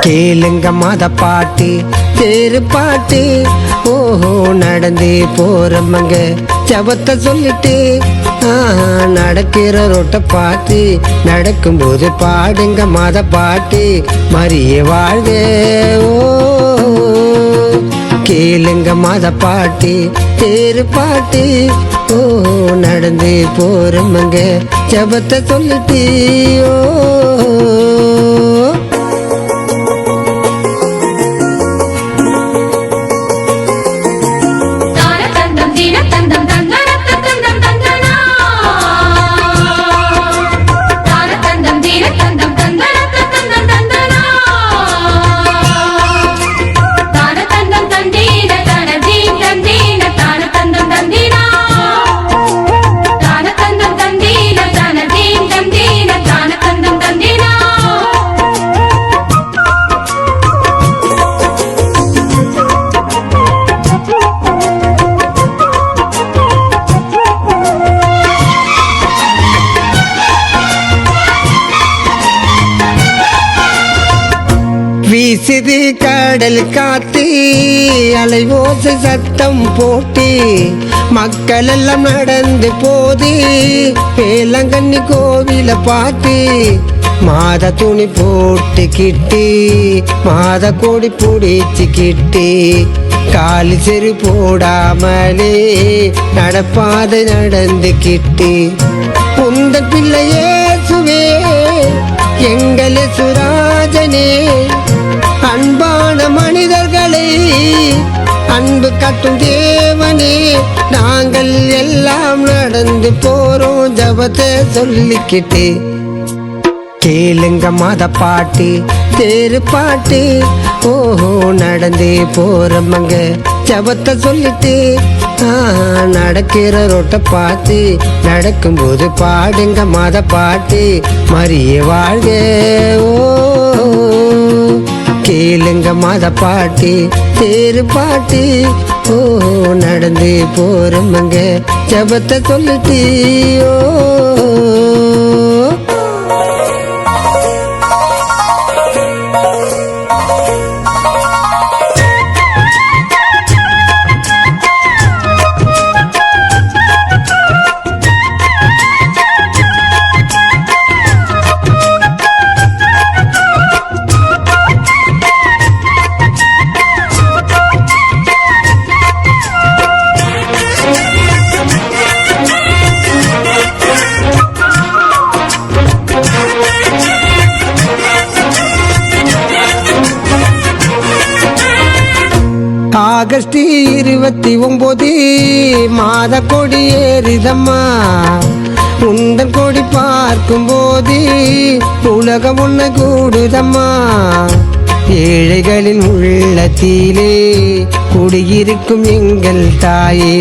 கேளுங்க மத பாட்டு தேரு பாட்டு ஓஹோ நடந்து போறமங்க ஜபத்தை சொல்லிட்டு நடக்கிற ரோட்ட பார்த்து நடக்கும்போது பாடுங்க மத பாட்டு மறிய வாழ்க ஓ கேளுங்க மத பாட்டு தேரு பாட்டு ஓ நடந்து போறமங்க ஜபத்தை சொல்லிட்டு ஓ வீசுது கடல் காத்து அலை ஓசை சத்தம் போட்டு மக்கள் எல்லாம் நடந்து போது வேளாங்கண்ணி கோவில பார்த்து மாத துணி போட்டுக்கிட்டு மாத கொடி பிடிச்சுக்கிட்டு காலி செரு போடாமலே நடப்பாதை நடந்துக்கிட்டு உந்தன் பிள்ளையே சுவே எங்களே சுராஜனே அன்பான மனிதர்களை அன்பு காட்டும் தேவனே நாங்கள் எல்லாம் நடந்து போறோம் ஜபத்தை சொல்லிக்கிட்டு கேளுங்க மத பாட்டு தேரு பாட்டு ஓஹோ நடந்து போறமங்க ஜபத்தை சொல்லிட்டு நடக்கிற ரோட்ட பார்த்து நடக்கும்போது பாடுங்க மத பாட்டு மறிய வாழ்க ஓ கேளுங்க மத பாட்டு தேரு பாட்டு ஓ நடந்து போறமங்க ஜபத்தை சொல்லிட்டு ஓ ஆகஸ்ட் 29 மாத கொடி ஏறிதம்மா உந்தன் கொடி பார்க்கும் போது உலகம் ஒண்ணு கூடுதம்மா ஏழைகளின் உள்ளத்திலே குடியிருக்கும் எங்கள் தாயே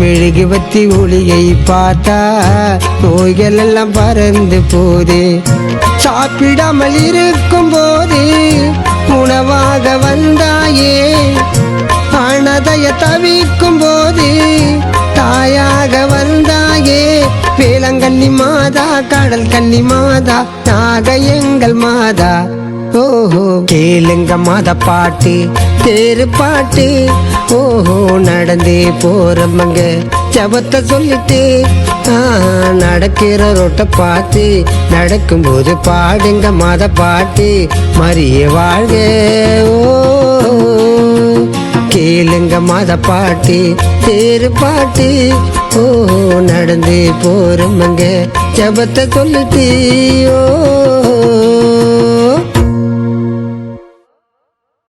மெழுகுவத்தி ஒளியை பார்த்தா நோய்கள் எல்லாம் பறந்து போதே சாப்பிடாமல் இருக்கும் போது உணவாக வந்தாயே அனதைய தவிக்கும் போது தாயாக வந்தாயே வேளாங்கண்ணி மாதா கடல் கண்ணி மாதா நாக எங்கள் மாதா ஓஹோ கேளுங்க மத பாட்டு தேரு பாட்டு ஓஹோ நடந்து போறமங்க ஜபத்தை சொல்லிட்டு நடக்கிற ரோட்ட பார்த்து நடக்கும்போது பாடுங்க மத பாட்டு மறிய வாழ்க ஓ கேளுங்க மத பாட்டு தேரு பாட்டு ஓ நடந்து போறமங்க ஜபத்தை சொல்லிட்டு ஓ